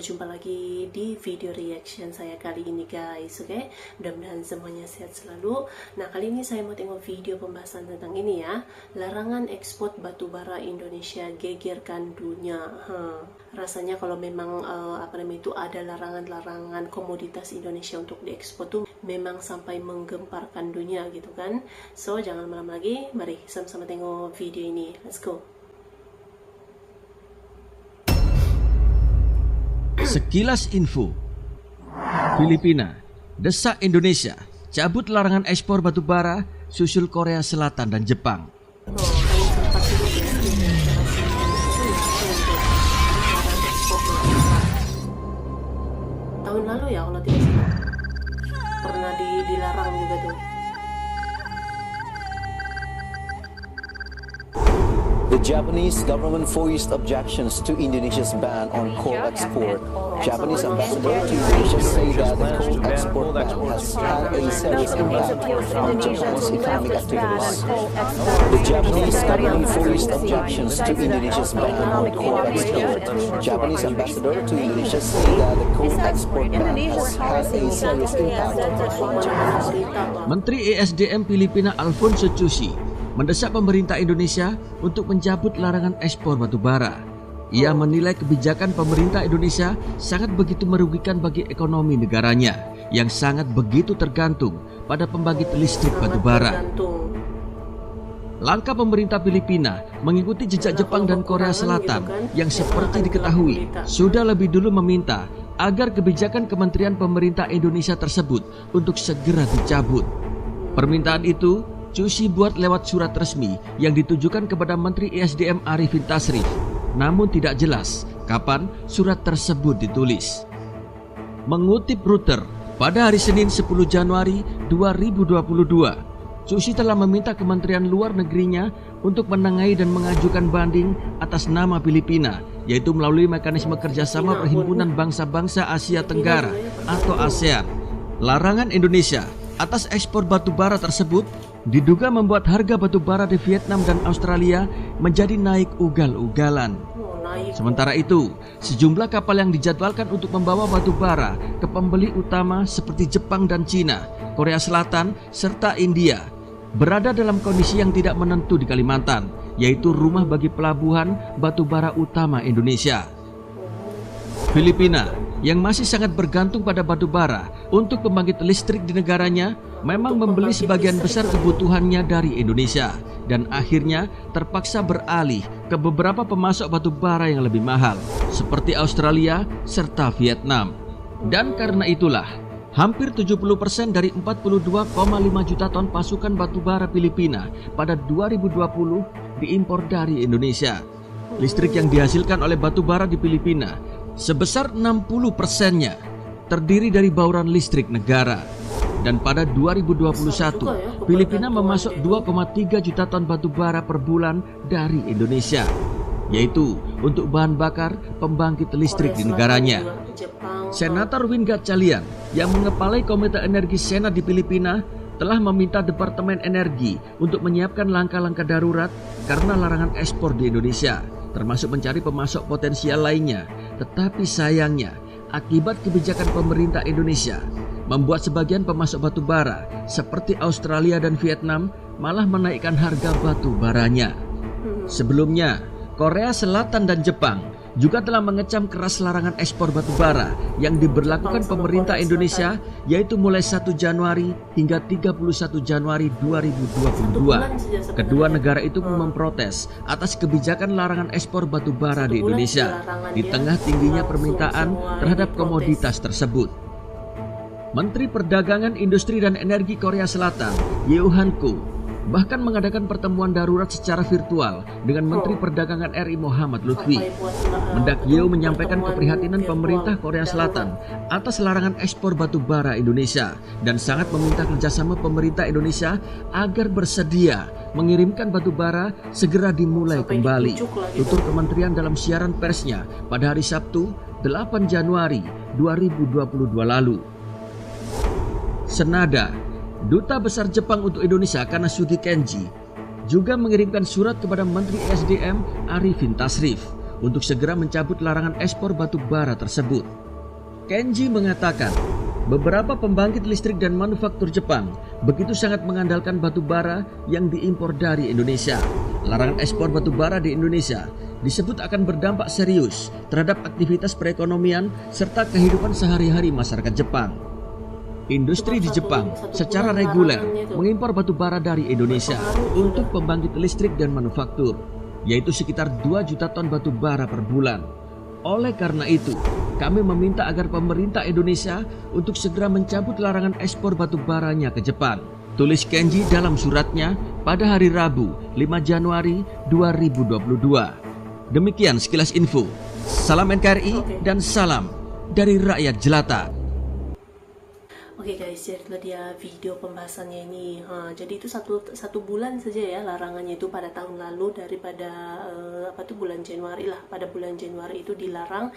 berjumpa lagi di video reaction saya kali ini guys. Oke, mudah-mudahan semuanya sehat selalu. Nah, kali ini saya mau tengok video pembahasan tentang ini ya, larangan ekspor batubara Indonesia gegerkan dunia. Rasanya kalau memang itu ada larangan-larangan komoditas Indonesia untuk diekspor tuh memang sampai menggemparkan dunia gitu kan. So jangan malam lagi, mari sama-sama tengok video ini. Let's go. Sekilas info, Filipina desak Indonesia cabut larangan ekspor batubara susul Korea Selatan dan Jepang. Tahun lalu ya kalau tidak salah pernah dilarang juga tuh. The Japanese government voiced objections to Indonesia's ban on coal export. Japanese ambassador to Indonesia say that the coal export ban has had a serious impact on Japan's economic activities. The Japanese government voiced objections to Indonesia's ban on coal export. Japanese ambassador to Indonesia say that the coal export ban has had a serious impact on Japan's. Menteri ESDM Filipina Alfonso Cusi mendesak pemerintah Indonesia untuk mencabut larangan ekspor batubara. Ia menilai kebijakan pemerintah Indonesia sangat begitu merugikan bagi ekonomi negaranya yang sangat begitu tergantung pada pembangkit listrik batubara. Langkah pemerintah Filipina mengikuti jejak Jepang dan Korea Selatan yang seperti diketahui sudah lebih dulu meminta agar kebijakan Kementerian Pemerintah Indonesia tersebut untuk segera dicabut. Permintaan itu Cusi buat lewat surat resmi yang ditujukan kepada Menteri ESDM Arifin Tasrif, namun tidak jelas kapan surat tersebut ditulis. Mengutip Reuters, pada hari Senin 10 Januari 2022, Cusi telah meminta Kementerian Luar Negerinya untuk menengahi dan mengajukan banding atas nama Filipina, yaitu melalui mekanisme kerjasama Perhimpunan Bangsa-Bangsa Asia Tenggara atau ASEAN. Larangan Indonesia atas ekspor batubara tersebut diduga membuat harga batubara di Vietnam dan Australia menjadi naik ugal-ugalan. Sementara itu, sejumlah kapal yang dijadwalkan untuk membawa batubara ke pembeli utama seperti Jepang dan Cina, Korea Selatan, serta India berada dalam kondisi yang tidak menentu di Kalimantan, yaitu rumah bagi pelabuhan batubara utama Indonesia. Filipina yang masih sangat bergantung pada batubara untuk pembangkit listrik di negaranya memang membeli sebagian besar kebutuhannya dari Indonesia dan akhirnya terpaksa beralih ke beberapa pemasok batubara yang lebih mahal seperti Australia serta Vietnam. Dan karena itulah hampir 70% dari 42,5 juta ton pasukan batubara Filipina pada 2020 diimpor dari Indonesia. Listrik yang dihasilkan oleh batubara di Filipina sebesar 60%-nya terdiri dari bauran listrik negara. Dan pada 2021, Filipina memasok 2,3 juta ton batubara per bulan dari Indonesia, yaitu untuk bahan bakar pembangkit listrik di negaranya. Senator Win Gatchalian yang mengepalai Komite Energi Senat di Filipina telah meminta Departemen Energi untuk menyiapkan langkah-langkah darurat karena larangan ekspor di Indonesia, termasuk mencari pemasok potensial lainnya. Tetapi sayangnya, akibat kebijakan pemerintah Indonesia membuat sebagian pemasok batubara seperti Australia dan Vietnam malah menaikkan harga batubaranya. Sebelumnya, Korea Selatan dan Jepang juga telah mengecam keras larangan ekspor batubara yang diberlakukan pemerintah Indonesia, yaitu mulai 1 Januari hingga 31 Januari 2022. Kedua negara itu memprotes atas kebijakan larangan ekspor batubara di Indonesia di tengah tingginya permintaan terhadap komoditas tersebut. Menteri Perdagangan, Industri dan Energi Korea Selatan, Yeo Han-ko, bahkan mengadakan pertemuan darurat secara virtual dengan Menteri Perdagangan RI Muhammad Lutfi. Mendak Yeo menyampaikan keprihatinan pemerintah Korea Selatan atas larangan ekspor batubara Indonesia dan sangat meminta kerjasama pemerintah Indonesia agar bersedia mengirimkan batubara segera dimulai kembali. Tutur kementerian dalam siaran persnya pada hari Sabtu 8 Januari 2022 lalu. Senada, Duta Besar Jepang untuk Indonesia Kanasugi Kenji juga mengirimkan surat kepada Menteri ESDM Arifin Tasrif untuk segera mencabut larangan ekspor batu bara tersebut. Kenji mengatakan, beberapa pembangkit listrik dan manufaktur Jepang begitu sangat mengandalkan batu bara yang diimpor dari Indonesia. Larangan ekspor batu bara di Indonesia disebut akan berdampak serius terhadap aktivitas perekonomian serta kehidupan sehari-hari masyarakat Jepang. Industri di Jepang secara reguler mengimpor batu bara dari Indonesia untuk pembangkit listrik dan manufaktur, yaitu sekitar 2 juta ton batu bara per bulan. Oleh karena itu, kami meminta agar pemerintah Indonesia untuk segera mencabut larangan ekspor batu baranya ke Jepang, tulis Kenji dalam suratnya pada hari Rabu 5 Januari 2022. Demikian sekilas info. Salam NKRI dan salam dari rakyat jelata. Oke guys, jadi itulah dia video pembahasannya ini. Jadi itu satu bulan saja ya larangannya itu pada tahun lalu, daripada bulan Januari lah. Pada bulan Januari itu dilarang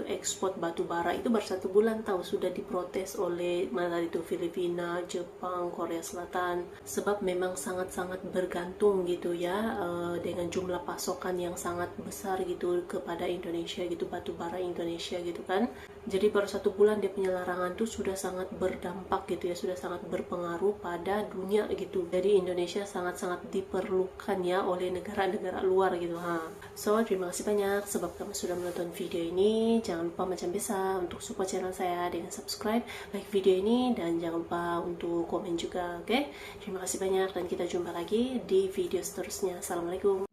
ekspor batu bara. Itu baru 1 bulan tahu sudah diprotes oleh mana itu Filipina, Jepang, Korea Selatan. Sebab memang sangat-sangat bergantung gitu ya dengan jumlah pasokan yang sangat besar gitu kepada Indonesia gitu, batu bara Indonesia gitu kan. Jadi baru 1 bulan dia punya larangan tuh sudah sangat berdampak gitu ya, sudah sangat berpengaruh pada dunia gitu. Jadi Indonesia sangat-sangat diperlukan ya oleh negara-negara luar gitu. So terima kasih banyak sebab kamu sudah menonton video ini. Jangan lupa macam biasa untuk support channel saya dengan subscribe, like video ini, dan jangan lupa untuk komen juga. Oke? Terima kasih banyak dan kita jumpa lagi di video seterusnya. Assalamualaikum.